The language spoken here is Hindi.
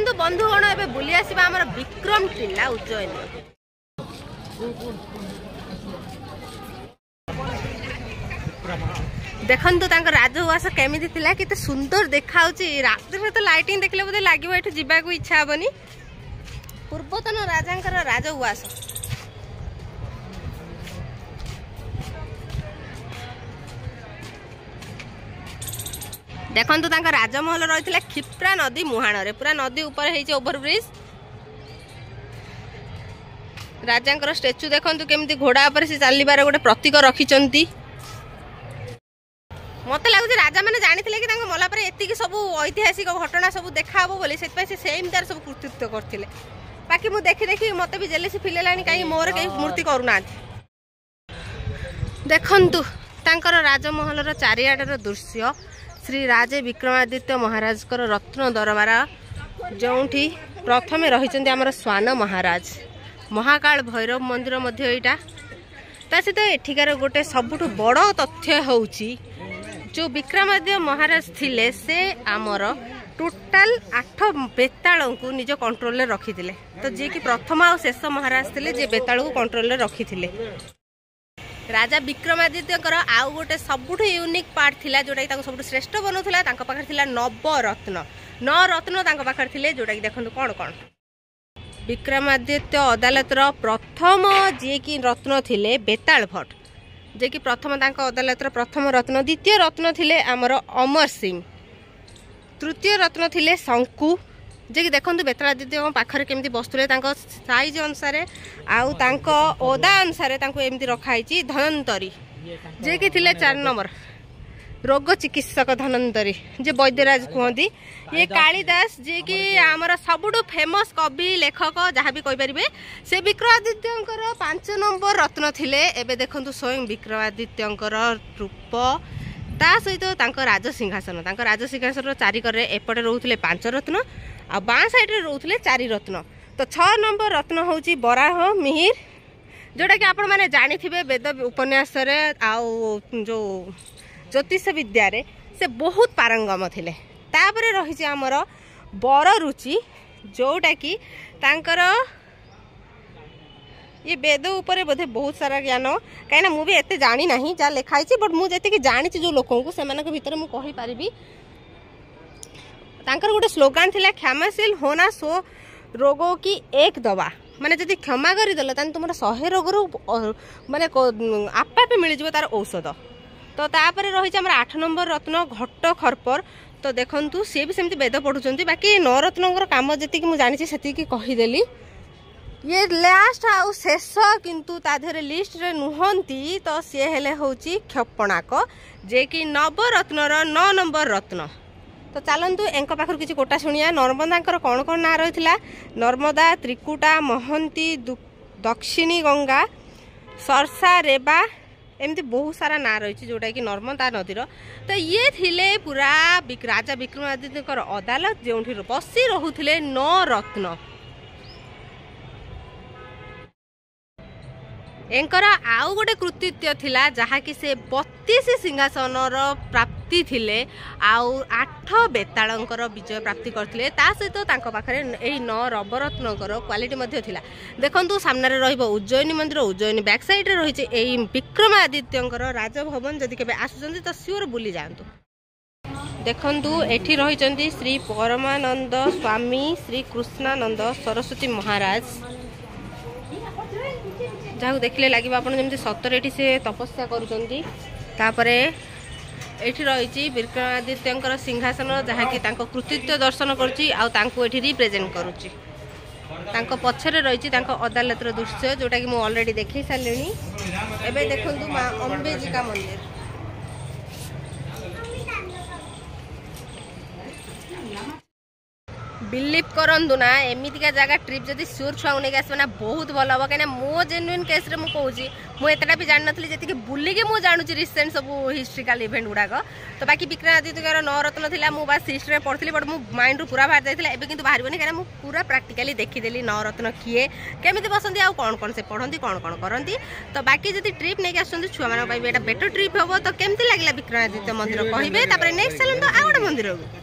चलतु बंधुगण ए बुली आसवा आम विक्रम टिला उज्जैन। देखु राजउवास केमी के सुंदर देखा रात तो लाइटिंग देखले बोधे लगे ये जावाक इच्छा हेनी। पूर्वतन राजा राजउवास देखु राजमहल रही क्षिप्रा नदी मुहाण पूरा नदी उपर ओभरब्रिज। राजा स्टेचू देखु केमती घोड़ा पर से चलबार गोटे प्रतीक रखिंट। मत लगुच राजा मैंने जानी कि मला पर एति सब ऐतिहासिक घटना सब देखा बोली से सेम तार सब कृतित्व करते। बाकी मुझे देखी देखी मत भी जेलेसी फिल है कहीं मोर कहीं मूर्ति करूना। देखु राजमहल चारिआडर दृश्य श्री राजे विक्रमादित्य महाराज रत्न दरबार जो प्रथम रही आमर स्वान महाराज महाकाल भैरव मंदिर यहाँ सहित एठिकार गोटे सबुठ बड़ तथ्य हूँ जो विक्रमादित्य महाराज थिले से आमर टोटाल 8 बेताल को निज कंट्रोल रखी तो जी कि प्रथम आ शेष महाराज थे जे बेताल को कंट्रोल रखी। राजा विक्रमादित्य आउ गोटे सबुठ यूनिक पार्ट थिला जोटा कि सब श्रेष्ठ बनौला पाखे थिला नवरत्न 9 रत्न पाखे थिले जोटा कि देखो कौन कौन। विक्रमादित्य अदालत प्रथम जी कि रत्न थिले बेताल भट्ट जे कि प्रथम अदालत प्रथम रत्न। द्वितीय रत्न थिले आमर अमर सिंह। तृतीय रत्न थिले शंकु जे कि देखो बेतालादित्य पाखरे केमती बसुले साइज अनुसार आउ ओदा अनुसार एमती रखाई। धनंतरी जे कि थिले 4 नंबर रोग चिकित्सक धनंतरी जे वैद्यराज कहती। ये कालिदास जे कि आमर सबुठ फेमस कवि लेखक जहाँ भी कहींपर से विक्रमादित्य 5 नंबर रत्न थिले। एबे देखंतु स्वयं विक्रमादित्य रूप ता सहित राजसिंहासन राजसिंहासन चारिकरे एपटे रोते 5 रत्न आ बाँ साइड रे रोते 4 रत्न। तो 6 नंबर रत्न हूँ बराह मिहिर जोटा कि आपण मैंने जानी थे वेद उपन्यास जो ज्योतिष विद्या रे से बहुत पारंगम थिले। तापरे रही आमर बर रुचि जोटा कि तांकर ये वेद उपरे बोधे बहुत सारा ज्ञान कहीं मुझे एते जानी ना जहाँ लिखाई बट मुझे जानी जो लोक से भितर मुझे कहीपरि। तांकर गोटे स्लोगान थिला क्षमाशील होना सो रोगों की एक दवा माने जदि क्षमा करदेल तुम 100 रोग माने आपे मिल जाव तार औषध। तो तापर रही आम 8 नंबर रत्न घट खरपर। तो देखु सी भी सेमती वेद पढ़ुंट बाकी 9 रत्न काम जी मुझे जानी से कहीदेली। ये लास्ट आउ शेष किंतु ताधरे लिस्ट रे नुहंती तो सी हेले होची क्षपणाक जे कि नवरत्नर 9 नंबर रत्न। तो चलतु एंक पाखर किसी कोटा शुणिया नर्मदा कौन कौन ना रही है। नर्मदा त्रिकुटा महंती दक्षिणी गंगा सरसा रेबा एमती बहुत सारा ना रही जोटा कि नर्मदा नदीर। तो ये थिले पूरा राजा विक्रमादित्य अदालत जो बसी रोते 9 रत्न। एंकर आउ गोटे कृतित्व थिला जहाँ कि से 32 सिंहासन प्राप्ति थिले आउ 8 बेतालंकर विजय प्राप्ति करथिले। ता सहित तांको पाखरे एही 9 रवरत्नकर क्वालिटी मध्ये थिला। देखंतु सामने रहिबो उज्जयिनी मंदिर उज्जयिनी बैक साइड रे रहिছে एही विक्रमादित्यंकर राजभवन। जदि केबे आसुचंती तो सियोर बुली जांतु। देखंतु एठी रहिचंती श्री परमानंद स्वामी श्री कृष्णानंद सरस्वती महाराज जहाँ देखले लगे आप सतर ये से तपस्या करुँचे। रही विक्रमादित्य सिंहासन जहाँ कि कृतित्व दर्शन करुँची रिप्रेजेंट करुँची। पछरे रही अदालत दृश्य जोटा कि मुझे ऑलरेडी देखी सारे। एबे देखंतु माँ अंबेजिका मंदिर बिलीव करंतु ना एमितिका जगह ट्रिप जदि सियोर छुआ नहीं आसवे ना बहुत भल हम कहीं मो जेन्युइन केस रे मुझे मुझे भी जान नी जी बुलिकी मुझे जानूँ रिसेंट सब हिस्ट्रिकाल इवेंट गुड़ाक। तो बाकी विक्रमादित्य 9 रत्न था मुझे बस हिस्ट्री में पढ़ी बट मो माइंड पूरा बाहर जाता है। किंतु बाहर कहीं मुझे पूरा प्राक्टिकली देखीदेली 9 रत्न किए केमी बसती आउ कौन कौन से पढ़ती कौन कौन करती। तो बाकी जब ट्रिप नहीं आसुँच छुआ मान बेटर ट्रिप हम तो केमती लगे विक्रमादित्य मंदिर कहे। नेक्स्ट चलते आउ गोटे मंदिर को।